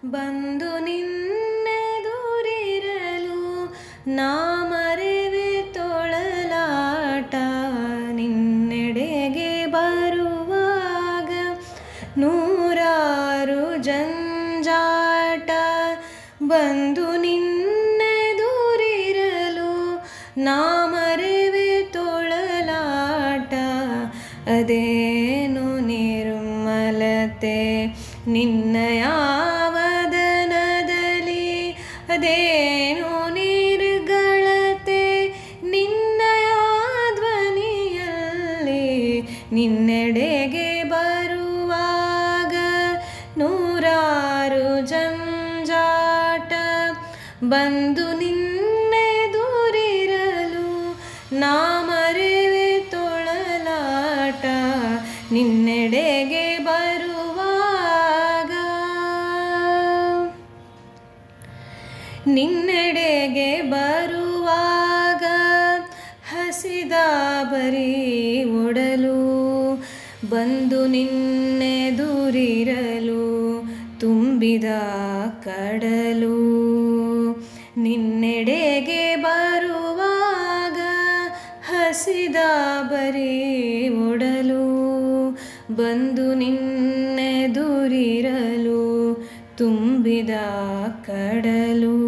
ಬಂದು ನಿನ್ನೆದುರಿರಲು ನಾ ಮರೆವೆ ತೊಳಲಾಟ. ನಿನ್ನೆಡೆಗೆ ಬರುವಾಗ ನೂರಾರು ಜಂಜಾಟ. ಬಂದು ನಿನ್ನೆದುರಿರಲು ನಾ ಮರೆವೆ ತೊಳಲಾಟ. ಅದೇನು ನಿರ್ಮಲತೆ ನಿನ್ನಯ ವದನದಲ್ಲಿ, ಅದೇನು ನಿರ್ಗಳತೆ ನಿನ್ನಯ ಧ್ವನಿಯಲ್ಲಿ. ನಿನ್ನೆಡೆಗೆ ಬರುವಾಗ ನೂರಾರು ಜಂಜಾಟ. ಬಂದು ನಿನ್ನೆದುರಿರಲು ನಾ ಮರೆವೆ ತೊಳಲಾಟ. ನಿನ್ನೆಡೆಗೆ ಬರುವಾಗ, ನಿನ್ನೆಡೆಗೆ ಬರುವಾಗ ಹಸಿದ ಬರೀ ಒಡಲು. ಬಂದು ನಿನ್ನೆದುರಿರಲು ತುಂಬಿದ ಕಡಲು. ನಿನ್ನೆಡೆಗೆ ಬರುವಾಗ ಹಸಿದ ಬರೀ ಒಡಲು. ಬಂದು ನಿನ್ನೆದುರಿರಲು ತುಂಬಿದ ಕಡಲು.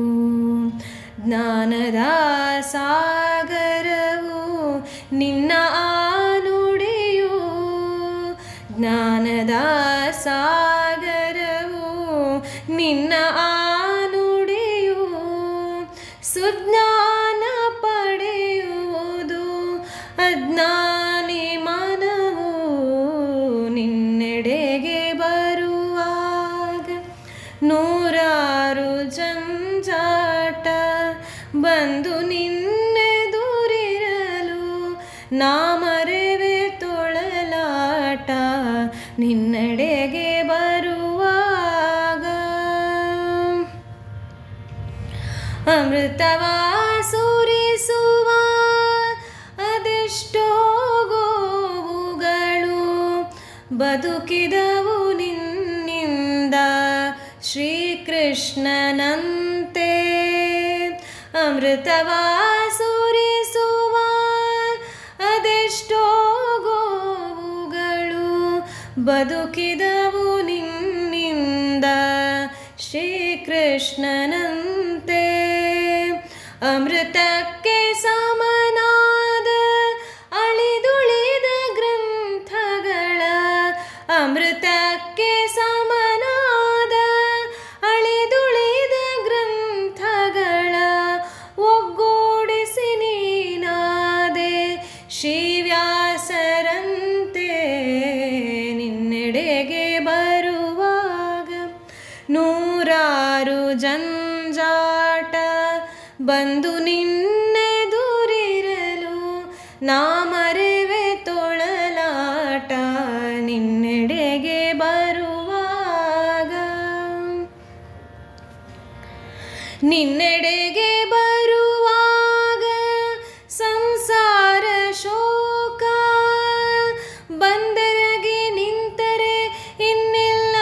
ಜ್ಞಾನದ ಸಾಗರವು ನಿನ್ನ ನುಡಿಯು. ಜ್ಞಾನದ ಸಾಗರವು ನಿನ್ನ ನುಡಿಯು. ಸುಜ್ಞಾನ ಪಡೆಯುವುದು ಅಜ್ಞಾನಿ ಮನವು. ನಿನ್ನೆಡೆಗೆ ಬರುವಾಗ ನೂರಾರು ಜಂಜಾಟ. ಬಂದು ನಿನ್ನೆದುರಿರಲು ನಾ ಮರೆವೆ ತೊಳಲಾಟ. ನಿನ್ನೆಡೆಗೆ ಬರುವಾಗ ಅಮೃತವ ಸುರಿಸುವ ಅದೆಷ್ಟೋ ಗೋವುಗಳು ಬದುಕಿದವು ನಿನ್ನಿಂದ ಶ್ರೀಕೃಷ್ಣನಂತೆ. ಅಮೃತವ ಸುರಿಸುವ ಅದೆಷ್ಟೋ ಗೋವುಗಳು ಬದುಕಿದವು ನಿನ್ನಿಂದ ಶ್ರೀಕೃಷ್ಣನಂತೆ. ಅಮೃತಕ್ಕೆ ಸಮನಾದ ಅಳಿದುಳಿದ ಗ್ರಂಥಗಳ, ಅಮೃತಕ್ಕೆ ಸಮನಾದ ಅಳಿದುಳಿದ ಗ್ರಂಥಗಳ ಒಗ್ಗೂಡಿಸಿ ನೀನಾದೆ ಶ್ರೀವ್ಯಾಸರಂತೆ. ನಿನ್ನೆಡೆಗೆ ಬರುವಾಗ ನೂರಾರು ಜಂಜಾಟ. ಬಂದು ನಿನ್ನೆದುರಿರಲು ನಾ ಮರೆವೆ ತೊಳಲಾಟ. ನಿನ್ನೆಡೆಗೆ ಬರುವಾಗ, ನಿನ್ನೆಡೆಗೆ ಬರುವಾಗ ಸಂಸಾರ ಶೋಕ ಬಂದರಗಿ ನಿಂತರೆ ಇನ್ನಿಲ್ಲ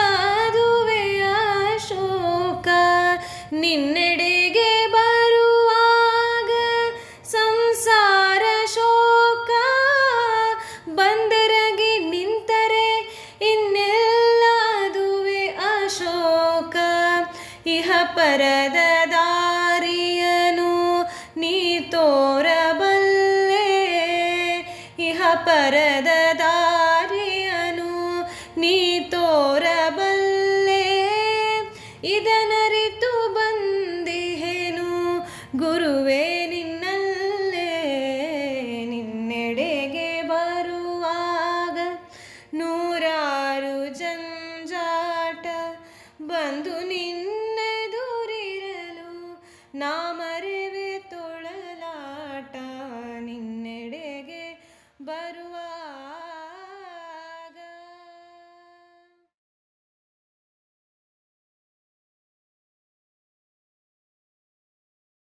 ಅದುವೆ ಅಶೋಕ. ನಿನ್ನೆಡೆಗೆ ಬರುವಾಗ ಸಂಸಾರ ಶೋಕ ಬಂದರಗಿ ನಿಂತರೆ ಇನ್ನಿಲ್ಲ ಅದುವೆ ಅಶೋಕ. ಇಹ ಪರದ ದಾರಿಯನು ನೀ ತೋರಬಲ್ಲೆ. ಇಹ ಪರದ ದಾರಿಯನು ನೀ ತೋರಬಲ್ಲೆ. ಇದನರಿತು ಬಂದಿಹೆನು ಗುರುವೇ ನಿನ್ನಲ್ಲೇ. ನಿನ್ನೆಡೆಗೆ ಬರುವಾಗ ನೂರಾರು ಜಂಜಾಟ. ಬಂದು ನಿನ್ನೆದುರಿರಲು ನಾ ಮರೆವೆ ತೊಳಲಾಟ. ನಿನ್ನೆಡೆಗೆ ಬರುವ